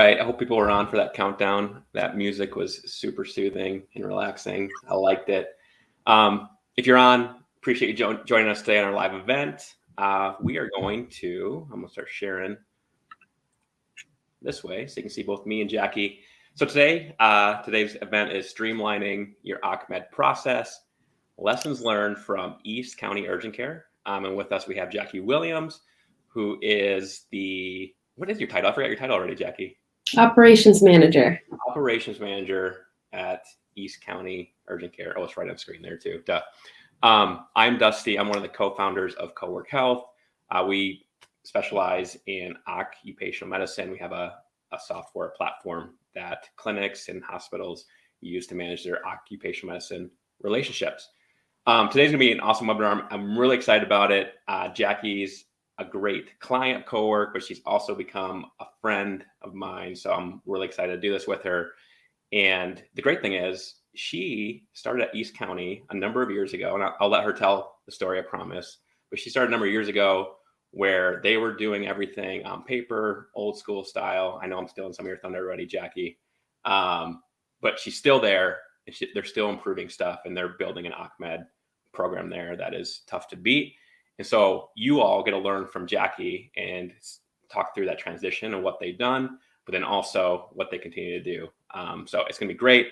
right. I hope people were on for that countdown. That music was super soothing and relaxing. I liked it. If you're on, appreciate you joining us today on our live event. We are going to, I'm going to start sharing this way so you can see both me and Jackie. So today's event is Streamlining Your OCMED Process, Lessons Learned from East County Urgent Care. And with us, we have Jackie Williams, who is what is your title? I forgot your title already, Jackie. Operations Manager. Operations Manager at East County Urgent Care. Oh, it's right on screen there too. Duh. I'm Dusty. I'm one of the co-founders of Cowork Health. We specialize in occupational medicine. We have a software platform that clinics and hospitals use to manage their occupational medicine relationships. Today's gonna be an awesome webinar. I'm really excited about it. Jackie's a great client of Cowork, but she's also become a friend of mine. So I'm really excited to do this with her. And the great thing is she started at East County a number of years ago, and I'll let her tell the story, I promise. But she started a number of years ago where they were doing everything on paper, old school style. I know I'm stealing some of your thunder already, Jackie. But she's still there, and they're still improving stuff, and they're building an OCMED program there that is tough to beat. And so you all get to learn from Jackie and talk through that transition and what they've done, but then also what they continue to do. So it's going to be great.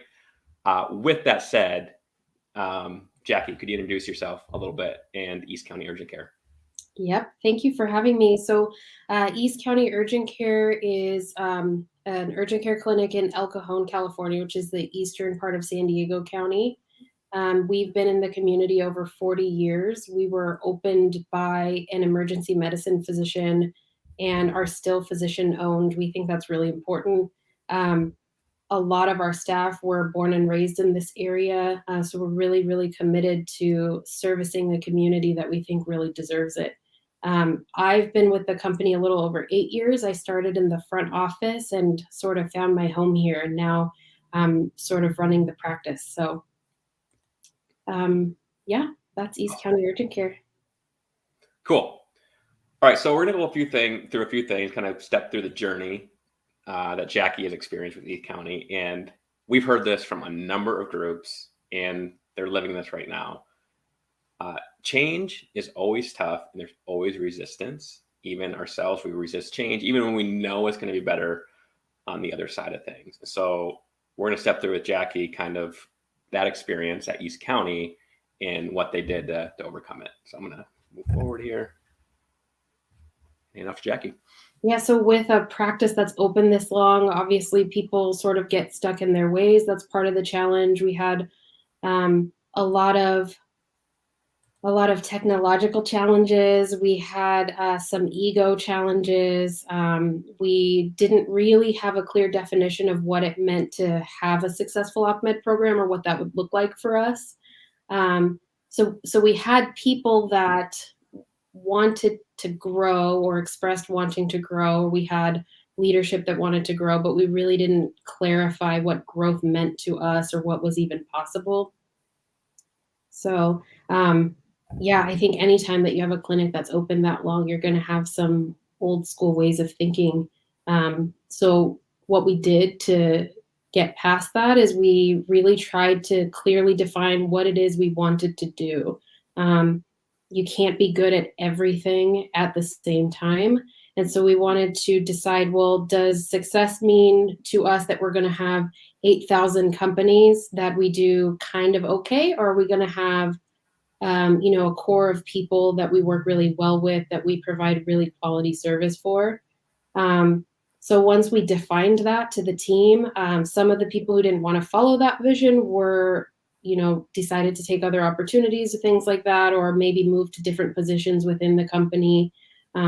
With that said, Jackie, could you introduce yourself a little bit and East County Urgent Care? Yep. Thank you for having me. So East County Urgent Care is an urgent care clinic in El Cajon, California, which is the eastern part of San Diego County. We've been in the community over 40 years. We were opened by an emergency medicine physician and are still physician owned. We think that's really important. A lot of our staff were born and raised in this area. So we're really, really committed to servicing the community that we think really deserves it. I've been with the company a little over 8 years. I started in the front office and sort of found my home here. And now I'm sort of running the practice. So yeah, that's East County Urgent Care. Cool. All right. So we're going to go through a few things, kind of step through the journey that Jackie has experienced with East County. And we've heard this from a number of groups, and they're living this right now. Change is always tough, and there's always resistance. Even ourselves, we resist change, even when we know it's going to be better on the other side of things. So we're going to step through with Jackie kind of that experience at East County and what they did to overcome it. So I'm going to move forward here. And off to Jackie. Yeah, so with a practice that's open this long, obviously people sort of get stuck in their ways. That's part of the challenge. We had a lot of technological challenges. We had some ego challenges. We didn't really have a clear definition of what it meant to have a successful OCMED program or what that would look like for us. So we had people that wanted to grow or expressed wanting to grow. We had leadership that wanted to grow, but we really didn't clarify what growth meant to us or what was even possible. So yeah, I think anytime that you have a clinic that's open that long, you're going to have some old school ways of thinking. So what we did to get past that is we really tried to clearly define what it is we wanted to do. You can't be good at everything at the same time. And so we wanted to decide, well, does success mean to us that we're going to have 8,000 companies that we do kind of okay? Or are we going to have a core of people that we work really well with, that we provide really quality service for? So once we defined that to the team, some of the people who didn't want to follow that vision were decided to take other opportunities or things like that, or maybe move to different positions within the company.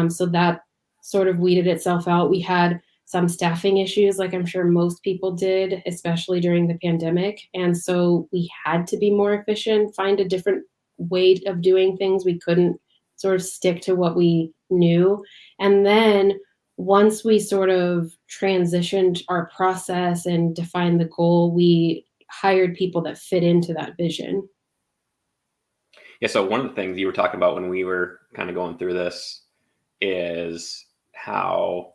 So that sort of weeded itself out. We had some staffing issues, like I'm sure most people did, especially during the pandemic. And so we had to be more efficient, find a different way of doing things. We couldn't sort of stick to what we knew. And then once we sort of transitioned our process and defined the goal, we hired people that fit into that vision. Yeah, so one of the things you were talking about when we were kind of going through this is how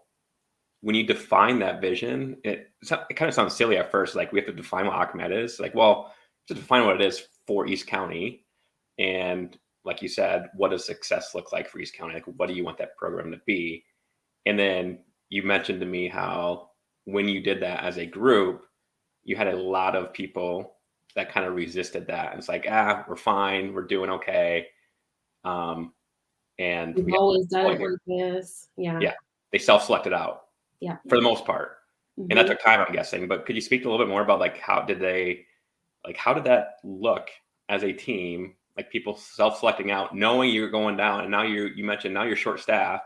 when you define that vision, it kind of sounds silly at first. Like we have to define what ACMED is. Like, well, to define what it is for East County, and like you said, what does success look like for East County? Like, what do you want that program to be? And then you mentioned to me how when you did that as a group, you had a lot of people that kind of resisted that. And it's like, we're fine, we're doing okay. And We've always done it like this. Yeah. Yeah. They self-selected out. Yeah. For the most part. And that took time, I'm guessing. But could you speak a little bit more about like how did that look as a team? Like people self-selecting out, knowing you're going down, and now you mentioned now you're short-staffed,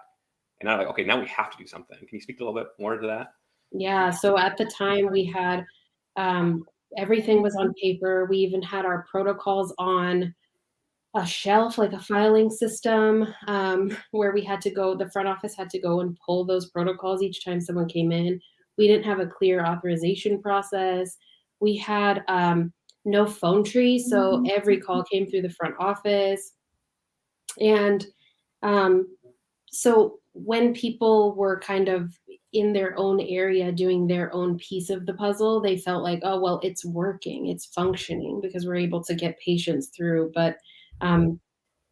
and now like, okay, now we have to do something. Can you speak a little bit more to that? Yeah. So at the time we had everything was on paper. We even had our protocols on a shelf, like a filing system, where we had to go, the front office had to go and pull those protocols each time someone came in. We didn't have a clear authorization process. We had no phone tree, so every call came through the front office. And so when people were kind of in their own area doing their own piece of the puzzle, they felt like, oh, well, it's working, it's functioning because we're able to get patients through. But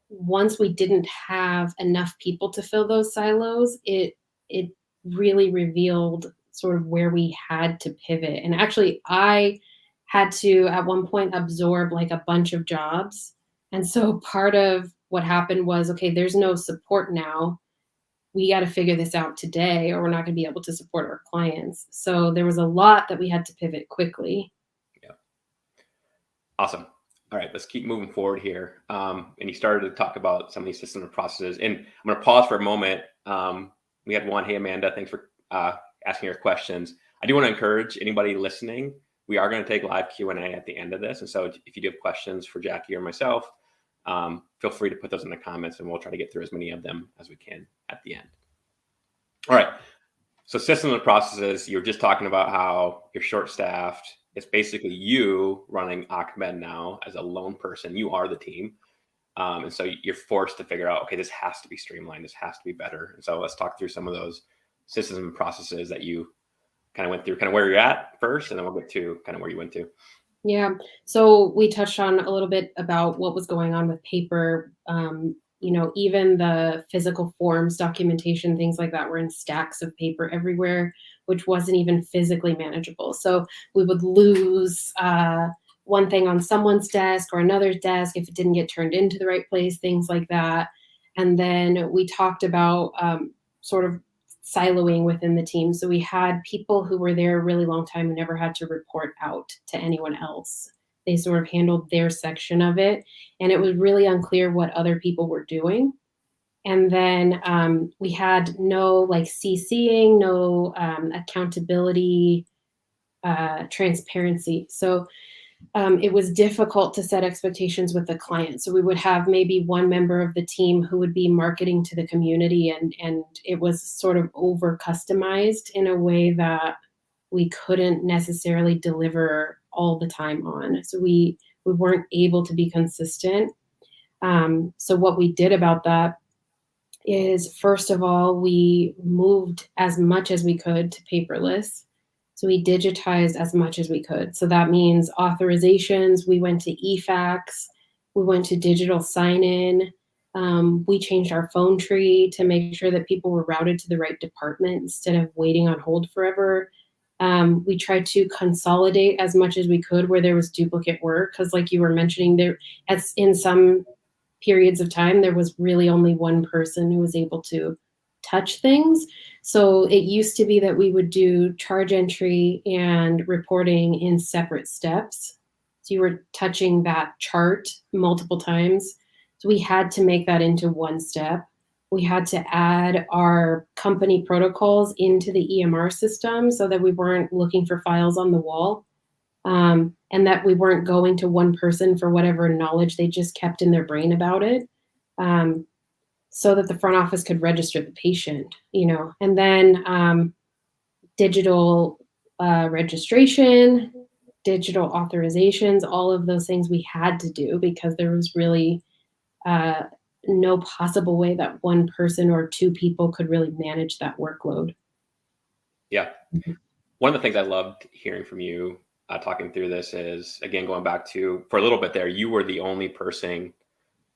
once we didn't have enough people to fill those silos, it really revealed sort of where we had to pivot. And actually, I had to, at one point, absorb like a bunch of jobs. And so part of what happened was, okay, there's no support now. We got to figure this out today, or we're not going to be able to support our clients. So there was a lot that we had to pivot quickly. Yeah. Awesome. All right, let's keep moving forward here. And you started to talk about some of these systems and processes. And I'm going to pause for a moment. We had one. Hey, Amanda, thanks for asking your questions. I do want to encourage anybody listening. We are going to take live Q&A at the end of this. And so if you do have questions for Jackie or myself, feel free to put those in the comments and we'll try to get through as many of them as we can at the end. All right. So systems and processes, you were just talking about how you're short-staffed. It's basically you running ACMED now as a lone person. You are the team. And so you're forced to figure out, okay, this has to be streamlined. This has to be better. And so let's talk through some of those systems and processes that you kind of went through, kind of where you're at first, and then we'll get to kind of where you went to. Yeah. So we touched on a little bit about what was going on with paper. Even the physical forms, documentation, things like that were in stacks of paper everywhere, which wasn't even physically manageable. So we would lose one thing on someone's desk or another's desk if it didn't get turned into the right place, things like that. And then we talked about sort of siloing within the team. So we had people who were there a really long time who never had to report out to anyone else. They sort of handled their section of it, and it was really unclear what other people were doing. And then we had no like CCing, no accountability, transparency. So it was difficult to set expectations with the client. So we would have maybe one member of the team who would be marketing to the community, and it was sort of over customized in a way that we couldn't necessarily deliver all the time on. So we weren't able to be consistent. So what we did about that is, first of all, we moved as much as we could to paperless. So we digitized as much as we could. So that means authorizations, we went to eFax, we went to digital sign-in. We changed our phone tree to make sure that people were routed to the right department instead of waiting on hold forever. We tried to consolidate as much as we could where there was duplicate work, because like you were mentioning, in some periods of time, there was really only one person who was able to touch things. So it used to be that we would do charge entry and reporting in separate steps. So you were touching that chart multiple times. So we had to make that into one step. We had to add our company protocols into the EMR system so that we weren't looking for files on the wall, and that we weren't going to one person for whatever knowledge they just kept in their brain about it, so that the front office could register the patient, and then digital registration, digital authorizations, all of those things we had to do because there was really no possible way that one person or two people could really manage that workload. Yeah. One of the things I loved hearing from you talking through this is, again, going back to, for a little bit there, you were the only person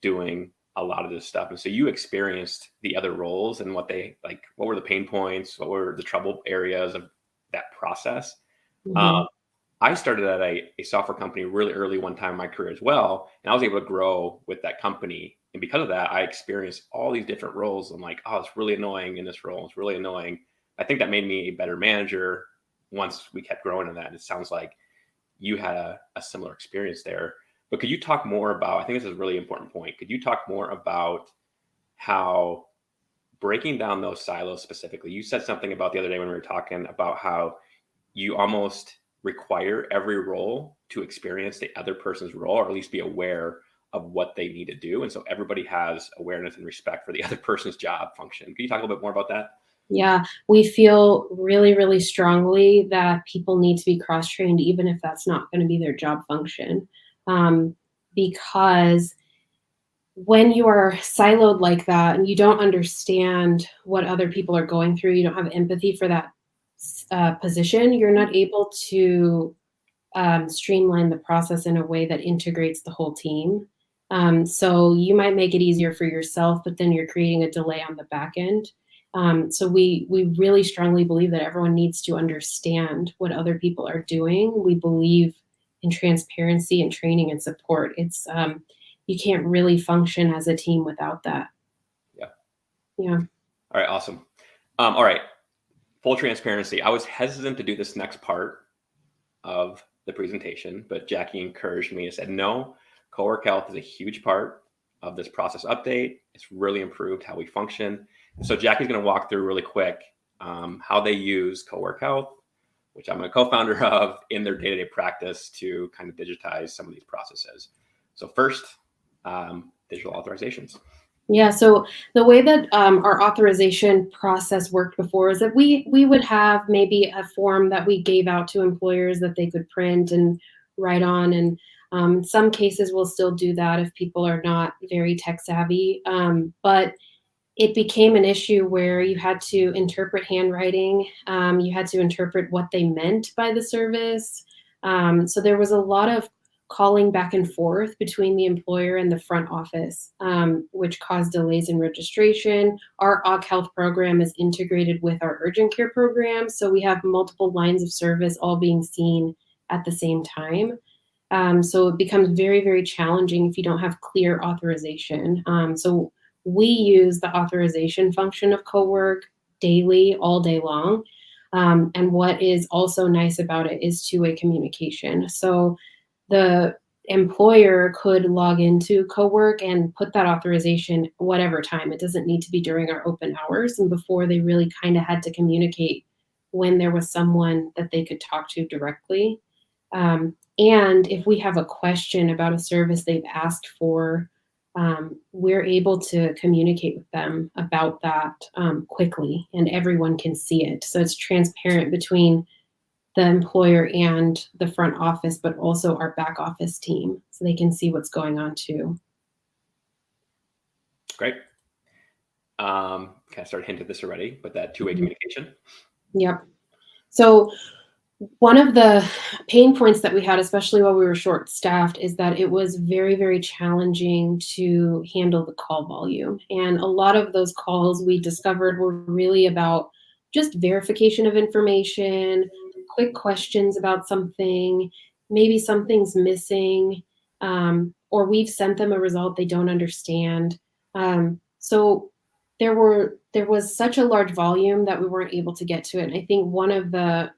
doing a lot of this stuff. And so you experienced the other roles and what were the pain points? What were the trouble areas of that process? Mhm. I started at a software company really early one time in my career as well. And I was able to grow with that company. And because of that, I experienced all these different roles. I'm like, oh, it's really annoying in this role. It's really annoying. I think that made me a better manager once we kept growing in that. It sounds like you had a similar experience there. But could you talk more about, I think this is a really important point. Could you talk more about how breaking down those silos specifically, you said something about the other day when we were talking about how you almost require every role to experience the other person's role, or at least be aware of what they need to do. And so everybody has awareness and respect for the other person's job function. Can you talk a little bit more about that? Yeah, we feel really, really strongly that people need to be cross-trained, even if that's not going to be their job function. Because when you are siloed like that and you don't understand what other people are going through, you don't have empathy for that position, you're not able to streamline the process in a way that integrates the whole team. So you might make it easier for yourself, but then you're creating a delay on the back end. So we really strongly believe that everyone needs to understand what other people are doing. We believe in transparency and training and support. It's you can't really function as a team without that. Yeah. Yeah. All right. Awesome. All right. Full transparency. I was hesitant to do this next part of the presentation, but Jackie encouraged me and said, no, cowork health is a huge part of this process update. It's really improved how we function. And so Jackie's going to walk through really quick how they use cowork health, which I'm a co-founder of, in their day-to-day practice to kind of digitize some of these processes. So first, digital authorizations. Yeah, so the way that our authorization process worked before is that we would have maybe a form that we gave out to employers that they could print and write on, and some cases we'll still do that if people are not very tech savvy. But it became an issue where you had to interpret handwriting, you had to interpret what they meant by the service. So there was a lot of calling back and forth between the employer and the front office, which caused delays in registration. Our ECUC Health program is integrated with our urgent care program, so we have multiple lines of service all being seen at the same time. So it becomes very, very challenging if you don't have clear authorization. So we use the authorization function of CoWork daily, all day long. And what is also nice about it is two-way communication. So the employer could log into CoWork and put that authorization whatever time. It doesn't need to be during our open hours. And before, they really kind of had to communicate when there was someone that they could talk to directly. And if we have a question about a service they've asked for, we're able to communicate with them about that quickly, and everyone can see it. So it's transparent between the employer and the front office, but also our back office team, so they can see what's going on too. Great. Kind of started hinting at this already, but that two-way communication. Yep. So one of the pain points that we had, especially while we were short-staffed, is that it was very, very challenging to handle the call volume. And a lot of those calls we discovered were really about just verification of information, quick questions about something, maybe something's missing, or we've sent them a result they don't understand. So there was such a large volume that we weren't able to get to it. And I think one of the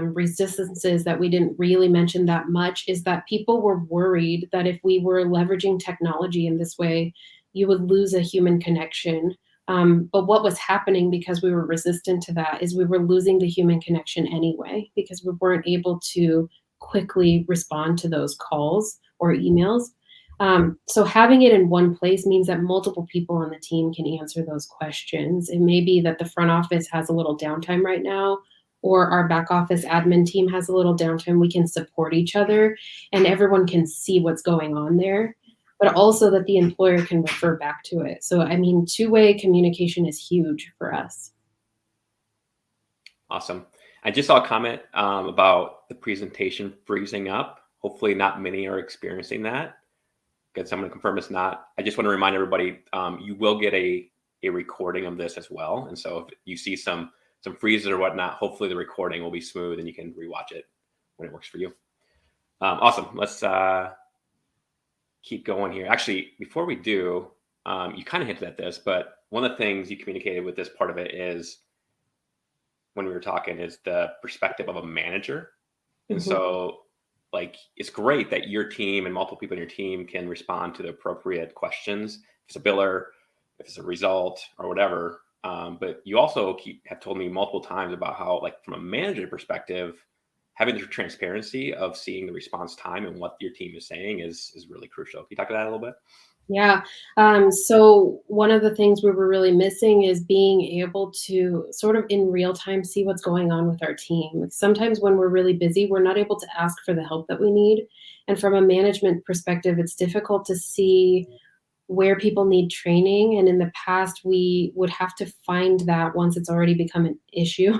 resistances that we didn't really mention that much is that people were worried that if we were leveraging technology in this way, you would lose a human connection. But what was happening, because we were resistant to that, is we were losing the human connection anyway, because we weren't able to quickly respond to those calls or emails. So having it in one place means that multiple people on the team can answer those questions. It may be that the front office has a little downtime right now, or our back office admin team has a little downtime. We can support each other and everyone can see what's going on there, but also that the employer can refer back to it. So, I mean, two-way communication is huge for us. Awesome. I just saw a comment about the presentation freezing up. Hopefully not many are experiencing that. Good, someone to confirm it's not. I just want to remind everybody, you will get a recording of this as well. And so if you see some freezes or whatnot, hopefully the recording will be smooth and you can rewatch it when it works for you. Awesome. Let's keep going here. Actually, before we do, you kind of hinted at this, but one of the things you communicated with this part of it is, when we were talking, is the perspective of a manager. And so like, it's great that your team and multiple people in your team can respond to the appropriate questions. If it's a biller, if it's a result or whatever. But you also have told me multiple times about how, like, from a manager perspective, having the transparency of seeing the response time and what your team is saying is really crucial. Can you talk about that a little bit? Yeah. So one of the things we were really missing is being able to sort of in real time see what's going on with our team. Sometimes when we're really busy, we're not able to ask for the help that we need. And from a management perspective, it's difficult to see where people need training. And in the past, we would have to find that once it's already become an issue,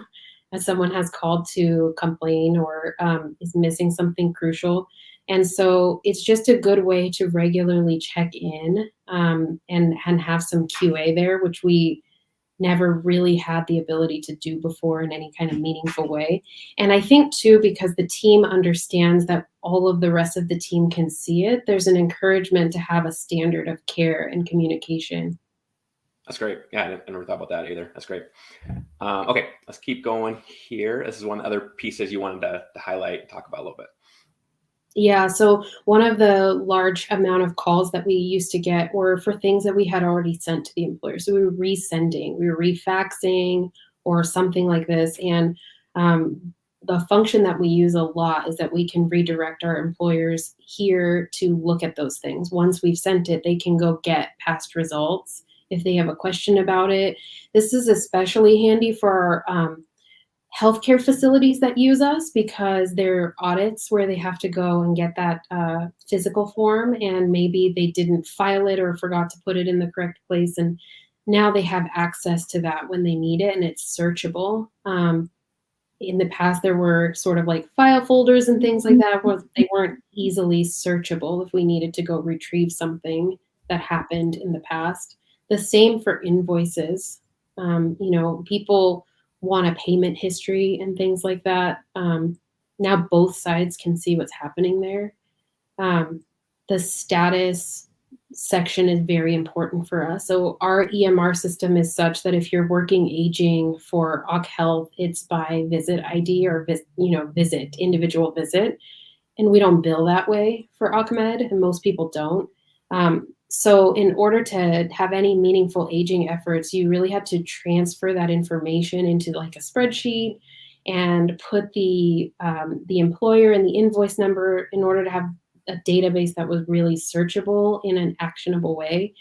as someone has called to complain or is missing something crucial. And so it's just a good way to regularly check in and have some QA there, which we never really had the ability to do before in any kind of meaningful way. And I think too, because the team understands that all of the rest of the team can see it, there's an encouragement to have a standard of care and communication. That's great. Yeah, I never thought about that either. That's great. Okay, let's keep going here. This is one of the other pieces you wanted to highlight and talk about a little bit. Yeah, so one of the large amount of calls that we used to get were for things that we had already sent to the employer. So we were resending, we were refaxing or something like this. And the function that we use a lot is that we can redirect our employers here to look at those things. Once we've sent it, they can go get past results if they have a question about it. This is especially handy for our healthcare facilities that use us, because there are audits where they have to go and get that physical form, and maybe they didn't file it or forgot to put it in the correct place. And now they have access to that when they need it, and it's searchable. In the past, there were sort of like file folders and things like that where they weren't easily searchable if we needed to go retrieve something that happened in the past. The same for invoices. People want a payment history and things like that. Now both sides can see what's happening there. The status section is very important for us. So our EMR system is such that if you're working aging for OC Health, it's by visit ID or visit, individual visit. And we don't bill that way for OCMed, and most people don't. So in order to have any meaningful aging efforts, you really had to transfer that information into like a spreadsheet and put the employer and the invoice number in order to have a database that was really searchable in an actionable way.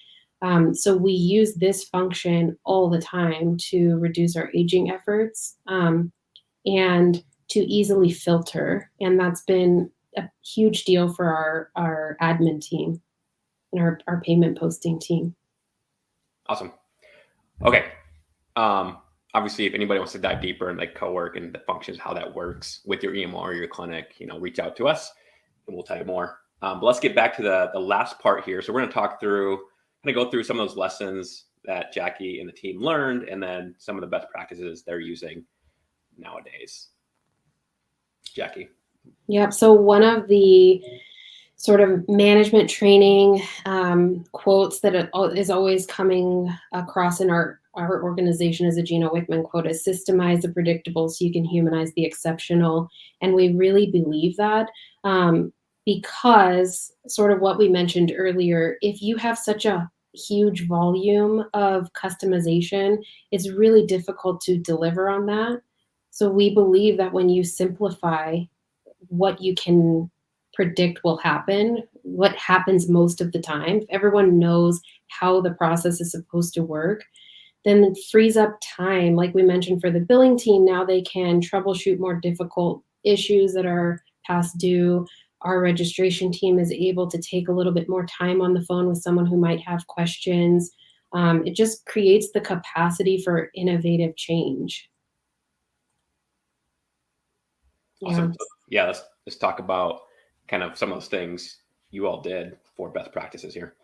So we use this function all the time to reduce our aging efforts and to easily filter. And that's been a huge deal for our admin team and our payment posting team. Awesome. Okay. Obviously, if anybody wants to dive deeper in like co-work and the functions, how that works with your EMR or your clinic, reach out to us and we'll tell you more. But let's get back to the last part here. So we're going to go through some of those lessons that Jackie and the team learned, and then some of the best practices they're using nowadays. Jackie. Yep. So one of the sort of management training quotes that is always coming across in our organization as a Gino Wickman quote is systemize the predictable so you can humanize the exceptional. And we really believe that because sort of what we mentioned earlier, if you have such a huge volume of customization, it's really difficult to deliver on that. So we believe that when you simplify what you can predict will happen, what happens most of the time, if everyone knows how the process is supposed to work, then it frees up time. Like we mentioned for the billing team, now they can troubleshoot more difficult issues that are past due. Our registration team is able to take a little bit more time on the phone with someone who might have questions. It just creates the capacity for innovative change. Awesome. So, yeah, let's talk about kind of some of those things you all did for best practices here.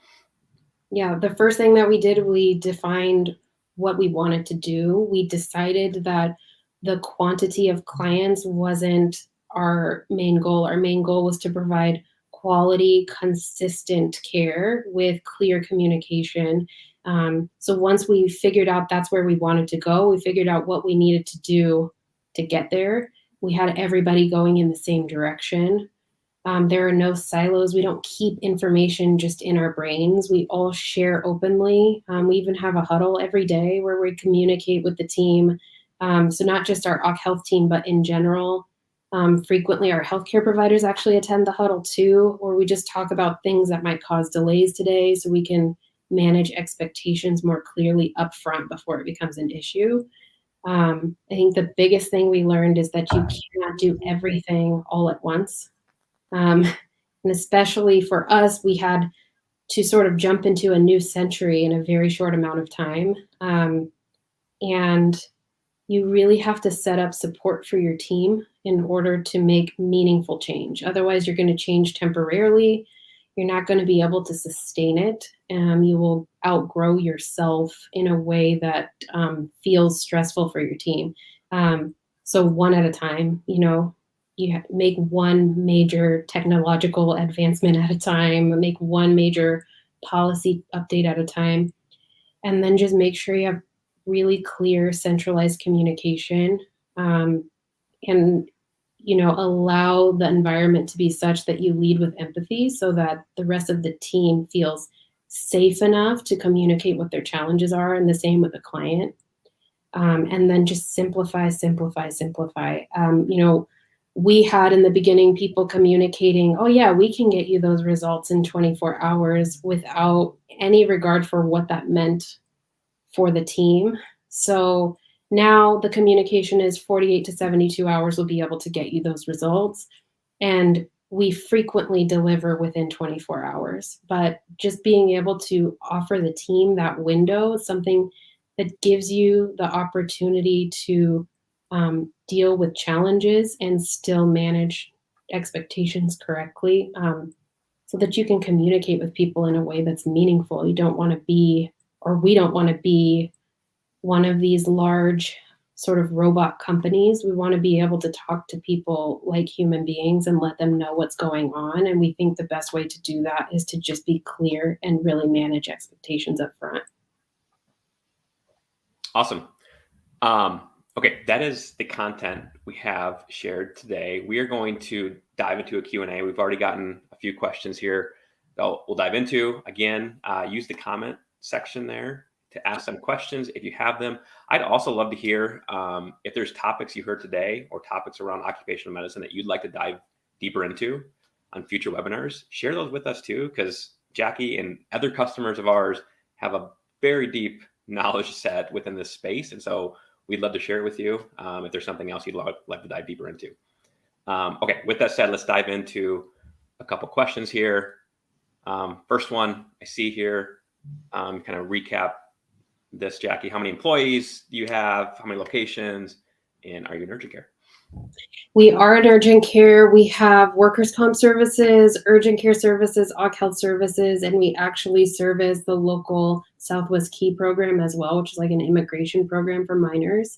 Yeah, the first thing that we did, we defined what we wanted to do. We decided that the quantity of clients wasn't our main goal. Our main goal was to provide quality, consistent care with clear communication. So once we figured out that's where we wanted to go, we figured out what we needed to do to get there. We had everybody going in the same direction. There are no silos. We don't keep information just in our brains. We all share openly. We even have a huddle every day where we communicate with the team. So not just our OC Health team, but in general. Frequently, our healthcare providers actually attend the huddle too, or we just talk about things that might cause delays today so we can manage expectations more clearly upfront before it becomes an issue. I think the biggest thing we learned is that you cannot do everything all at once. And especially for us, we had to sort of jump into a new century in a very short amount of time. And you really have to set up support for your team in order to make meaningful change. Otherwise, you're going to change temporarily. You're not going to be able to sustain it. You will outgrow yourself in a way that feels stressful for your team. So one at a time, you make one major technological advancement at a time, make one major policy update at a time, and then just make sure you have really clear centralized communication, and allow the environment to be such that you lead with empathy so that the rest of the team feels safe enough to communicate what their challenges are, and the same with the client. And then just simplify. We had in the beginning people communicating, oh yeah, we can get you those results in 24 hours without any regard for what that meant for the team. So now the communication is 48 to 72 hours will be able to get you those results. And we frequently deliver within 24 hours. But just being able to offer the team that window, something that gives you the opportunity to deal with challenges and still manage expectations correctly, so that you can communicate with people in a way that's meaningful. You don't want to be, or we don't want to be, one of these large sort of robot companies. We want to be able to talk to people like human beings and let them know what's going on. And we think the best way to do that is to just be clear and really manage expectations up front. Awesome. Okay, that is the content we have shared today. We are going to dive into a Q&A. We've already gotten a few questions here that we'll dive into. Again, use the comment section there to ask some questions if you have them. I'd also love to hear if there's topics you heard today or topics around occupational medicine that you'd like to dive deeper into on future webinars. Share those with us too, because Jackie and other customers of ours have a very deep knowledge set within this space. And so we'd love to share it with you if there's something else you'd like to dive deeper into. Okay, with that said, let's dive into a couple questions here. First one I see here, kind of recap this, Jackie. How many employees do you have? How many locations? And are you in urgent care? We are in urgent care. We have workers' comp services, urgent care services, OC Health services, and we actually service the local Southwest Key program as well, which is like an immigration program for minors.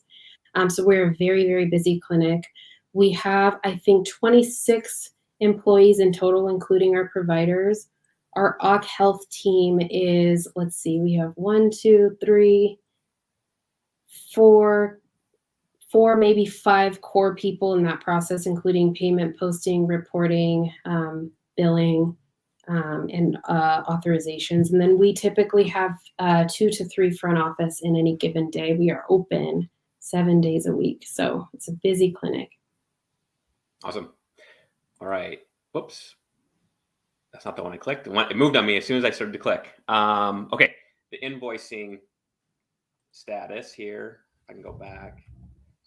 So we're a very, very busy clinic. We have, I think, 26 employees in total, including our providers. Our OC Health team is, let's see, we have 1, 2, 3, 4, maybe 5 core people in that process, including payment, posting, reporting, billing, and authorizations. And then we typically have 2 to 3 front office in any given day. We are open 7 days a week. So it's a busy clinic. Awesome. All right. Whoops. That's not the one I clicked. It moved on me as soon as I started to click. Okay. The invoicing status here. I can go back.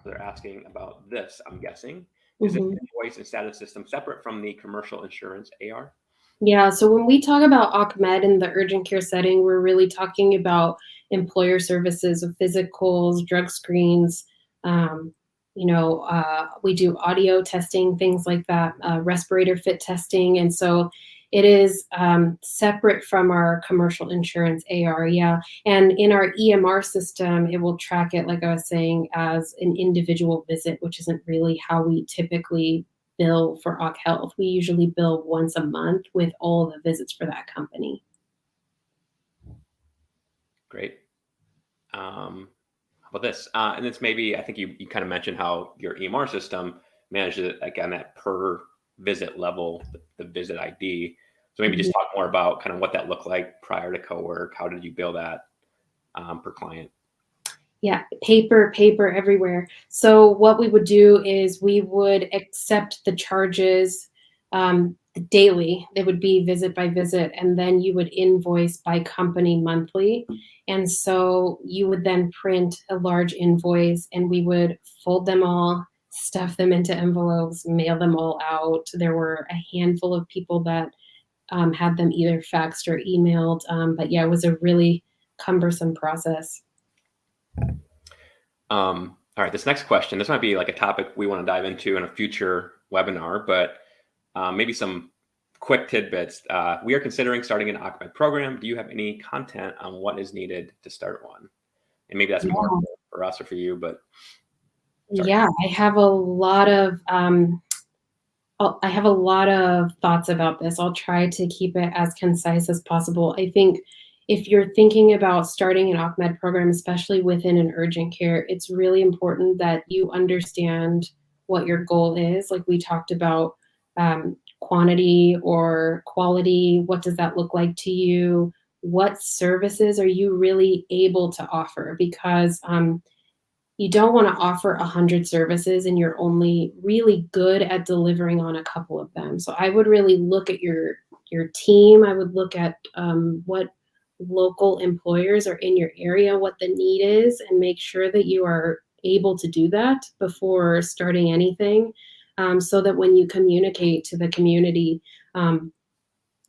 They're asking about this, I'm guessing. Is the invoice and status system separate from the commercial insurance AR? Yeah, so when we talk about OCMED in the urgent care setting, we're really talking about employer services of physicals, drug screens, we do audio testing, things like that, respirator fit testing. And so it is separate from our commercial insurance AR, yeah. And in our EMR system, it will track it, like I was saying, as an individual visit, which isn't really how we typically bill for OC Health. We usually bill once a month with all the visits for that company. Great. How about this? And it's maybe, I think you kind of mentioned how your EMR system manages it, like on that per visit level, the visit ID. So maybe just talk more about kind of what that looked like prior to co-work. How did you bill that per client? Yeah, paper everywhere. So what we would do is we would accept the charges daily. They would be visit by visit, and then you would invoice by company monthly. And so you would then print a large invoice, and we would fold them all, stuff them into envelopes, mail them all out. There were a handful of people that had them either faxed or emailed. But yeah, it was a really cumbersome process. All right, this next question, this might be like a topic we want to dive into in a future webinar, but maybe some quick tidbits. We are considering starting an OCMED program. Do you have any content on what is needed to start one? And maybe that's more for us or for you, but. Sorry. Yeah, I have a lot of thoughts about this. I'll try to keep it as concise as possible. I think if you're thinking about starting an OCMED program, especially within an urgent care, it's really important that you understand what your goal is. Like we talked about quantity or quality. What does that look like to you? What services are you really able to offer? Because you don't want to offer 100 services and you're only really good at delivering on a couple of them. So I would really look at your team. I would look at what local employers are in your area, what the need is, and make sure that you are able to do that before starting anything, so that when you communicate to the community,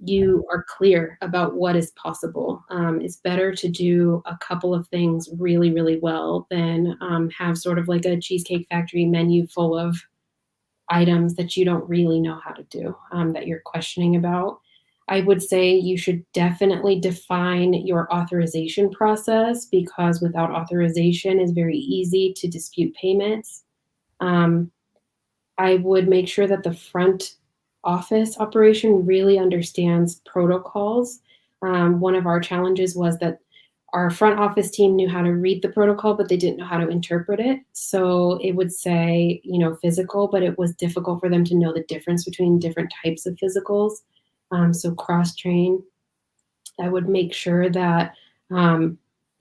you are clear about what is possible. It's better to do a couple of things really, really well than have sort of like a Cheesecake Factory menu full of items that you don't really know how to do, that you're questioning about. I would say you should definitely define your authorization process, because without authorization, it's very easy to dispute payments. I would make sure that the front office operation really understands protocols. One of our challenges was that our front office team knew how to read the protocol, but they didn't know how to interpret it. So it would say, physical, but it was difficult for them to know the difference between different types of physicals. So cross-train. I would make sure that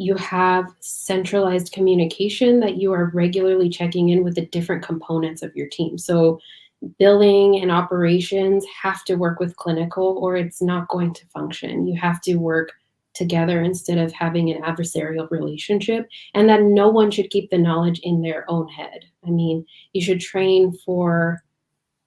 you have centralized communication, that you are regularly checking in with the different components of your team. So billing and operations have to work with clinical, or it's not going to function. You have to work together instead of having an adversarial relationship, and that no one should keep the knowledge in their own head. I mean, you should train for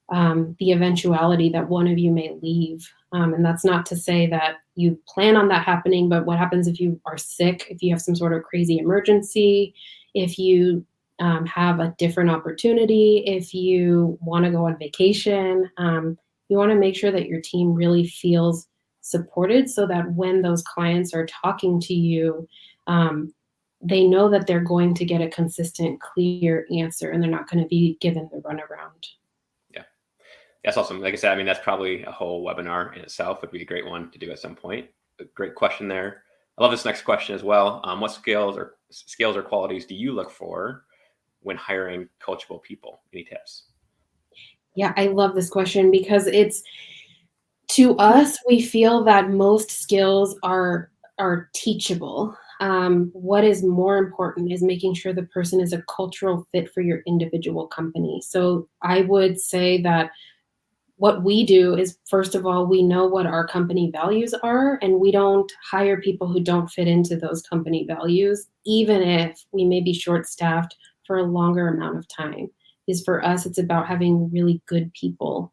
the eventuality that one of you may leave. And that's not to say that you plan on that happening, but what happens if you are sick, if you have some sort of crazy emergency, if you have a different opportunity, if you want to go on vacation, you want to make sure that your team really feels supported, so that when those clients are talking to you, they know that they're going to get a consistent, clear answer, and they're not going to be given the runaround. Yeah, that's awesome. Like I said, I mean, that's probably a whole webinar in itself. Would be a great one to do at some point. A great question there. I love this next question as well. What skills or qualities do you look for when hiring coachable people? Any tips? Yeah, I love this question, because to us, we feel that most skills are teachable. What is more important is making sure the person is a cultural fit for your individual company. So I would say that what we do is, first of all, we know what our company values are, and we don't hire people who don't fit into those company values, even if we may be short-staffed for a longer amount of time. Because for us, it's about having really good people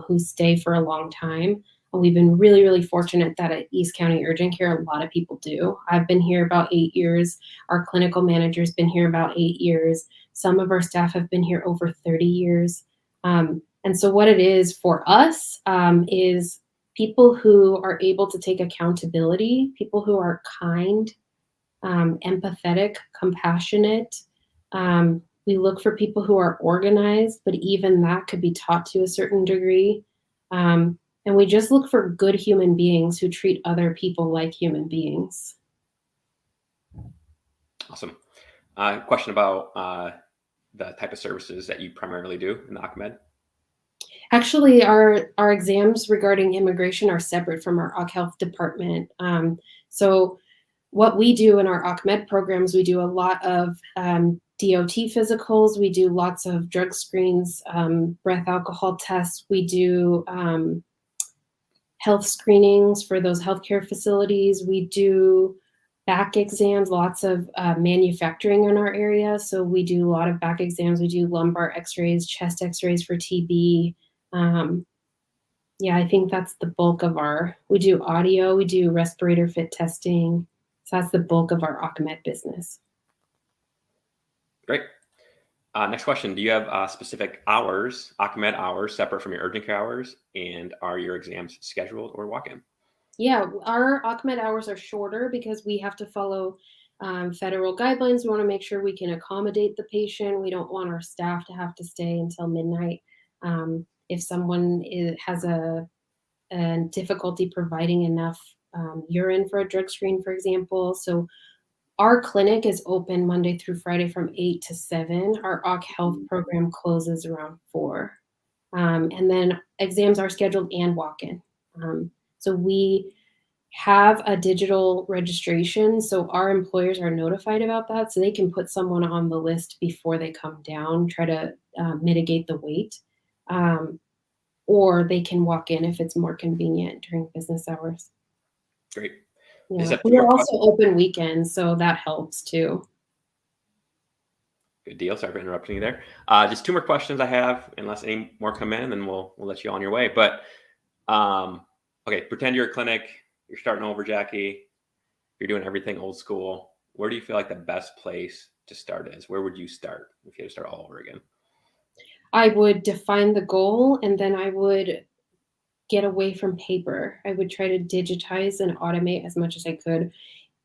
who stay for a long time. And we've been really, really fortunate that at East County Urgent Care, a lot of people do. I've been here about 8 years. Our clinical manager's been here about 8 years. Some of our staff have been here over 30 years. And so what it is for us is people who are able to take accountability, people who are kind, empathetic, compassionate. We look for people who are organized, but even that could be taught to a certain degree. And we just look for good human beings who treat other people like human beings. Awesome. Question about the type of services that you primarily do in the OCMED. Actually, our exams regarding immigration are separate from our OC Health department. So what we do in our OCMED programs, we do a lot of DOT physicals, we do lots of drug screens, breath alcohol tests, we do health screenings for those healthcare facilities, we do back exams, lots of manufacturing in our area. So we do a lot of back exams, we do lumbar x-rays, chest x-rays for TB. Yeah, I think that's the bulk of we do audio, we do respirator fit testing. So that's the bulk of our OCMED business. Great. Next question. Do you have specific hours, OCMED hours, separate from your urgent care hours? And are your exams scheduled or walk-in? Yeah, our OCMED hours are shorter because we have to follow federal guidelines. We want to make sure we can accommodate the patient. We don't want our staff to have to stay until midnight. If someone has a difficulty providing enough urine for a drug screen, for example. So our clinic is open Monday through Friday from 8 to 7. Our OC Health program closes around 4. And then exams are scheduled and walk-in. So we have a digital registration. So our employers are notified about that. So they can put someone on the list before they come down, try to mitigate the wait. Or they can walk in if it's more convenient during business hours. Great. Yeah. We're also open weekends, so that helps too. Good deal. Sorry for interrupting you there. Just 2 more questions I have, unless any more come in, then we'll let you on your way. But okay, pretend you're a clinic, you're starting over, Jackie. You're doing everything old school. Where do you feel like the best place to start is? Where would you start if you had to start all over again? I would define the goal, and then I would get away from paper. I would try to digitize and automate as much as I could.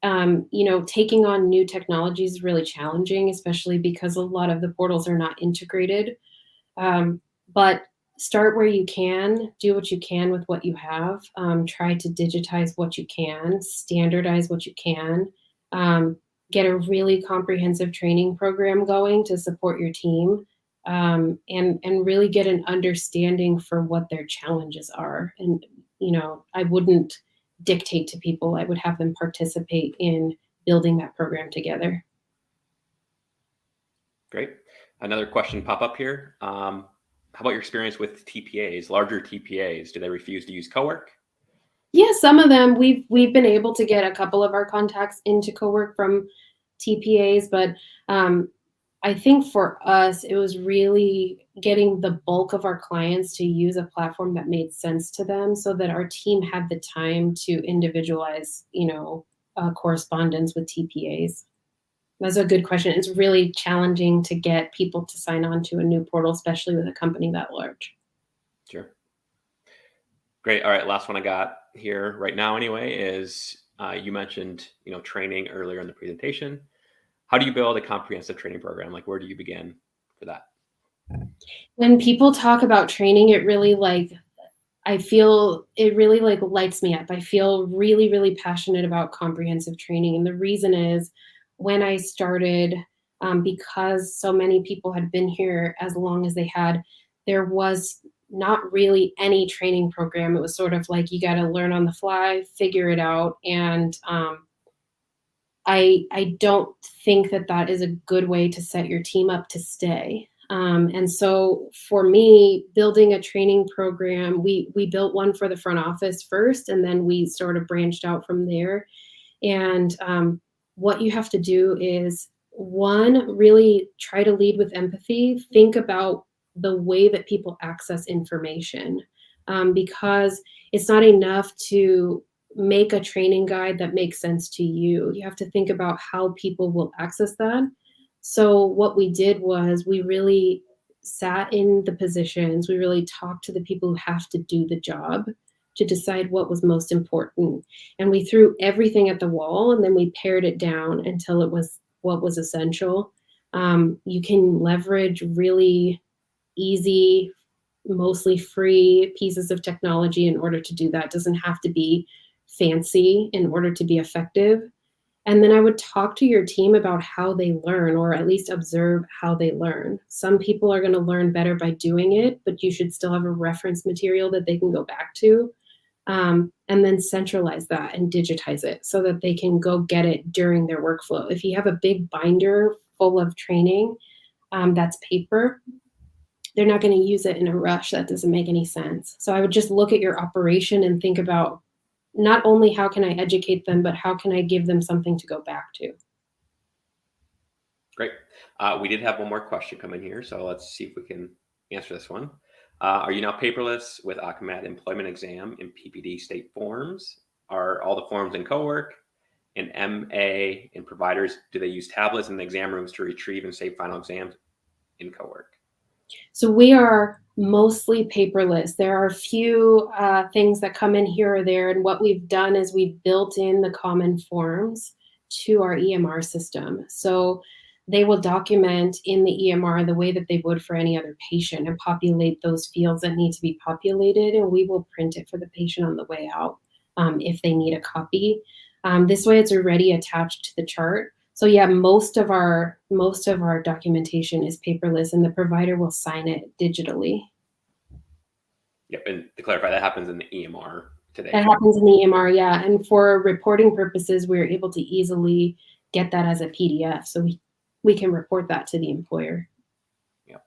Taking on new technology is really challenging, especially because a lot of the portals are not integrated. But start where you can, do what you can with what you have. Try to digitize what you can, standardize what you can. Get a really comprehensive training program going to support your team. And really get an understanding for what their challenges are. And, I wouldn't dictate to people. I would have them participate in building that program together. Great. Another question pop up here. How about your experience with TPAs, larger TPAs? Do they refuse to use co-work? Yeah, some of them. We've been able to get a couple of our contacts into co-work from TPAs, but I think for us, it was really getting the bulk of our clients to use a platform that made sense to them so that our team had the time to individualize, correspondence with TPAs. That's a good question. It's really challenging to get people to sign on to a new portal, especially with a company that large. Sure. Great. All right. Last one I got here right now anyway is you mentioned, training earlier in the presentation. How do you build a comprehensive training program? Like, where do you begin for that? When people talk about training, it really lights me up. I feel really, really passionate about comprehensive training. And the reason is when I started, because so many people had been here as long as they had, there was not really any training program. It was sort of like you got to learn on the fly, figure it out. And I don't think that is a good way to set your team up to stay. And so for me, building a training program, we built one for the front office first, and then we sort of branched out from there. And what you have to do is, one, really try to lead with empathy. Think about the way that people access information, because it's not enough to make a training guide that makes sense to you. You have to think about how people will access that. So what we did was we really sat in the positions, we really talked to the people who have to do the job to decide what was most important. And we threw everything at the wall and then we pared it down until it was what was essential. You can leverage really easy, mostly free pieces of technology in order to do that. It doesn't have to be fancy in order to be effective. And then I would talk to your team about how they learn, or at least observe how they learn. Some people are going to learn better by doing it, but you should still have a reference material that they can go back to. And then centralize that and digitize it so that they can go get it during their workflow. If you have a big binder full of training that's paper, they're not going to use it in a rush. That doesn't make any sense. So I would just look at your operation and think about not only how can I educate them, but how can I give them something to go back to? Great. We did have one more question come in here, so let's see if we can answer this one. Are you now paperless with ACMAT employment exam and PPD state forms? Are all the forms in cowork? And MA and providers, do they use tablets in the exam rooms to retrieve and save final exams in cowork? So we are mostly paperless. There are a few things that come in here or there, and what we've done is we've built in the common forms to our EMR system. So they will document in the EMR the way that they would for any other patient and populate those fields that need to be populated, and we will print it for the patient on the way out if they need a copy. This way it's already attached to the chart. So yeah, most of our documentation is paperless, and the provider will sign it digitally. Yep, and to clarify, that happens in the EMR today. That happens in the EMR, yeah. And for reporting purposes, we're able to easily get that as a PDF, so we can report that to the employer. Yep.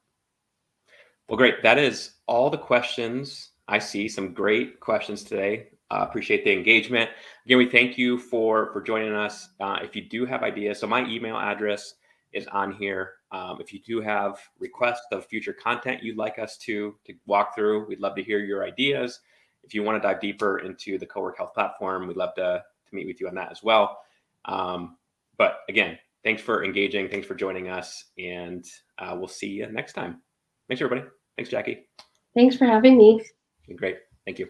Well, great. That is all the questions. I see some great questions today. Appreciate the engagement. Again, we thank you for joining us. If you do have ideas, so my email address is on here. If you do have requests of future content you'd like us to walk through, we'd love to hear your ideas. If you want to dive deeper into the Cowork Health platform, we'd love to meet with you on that as well. But again, thanks for engaging. Thanks for joining us. And we'll see you next time. Thanks, everybody. Thanks, Jackie. Thanks for having me. Great. Thank you.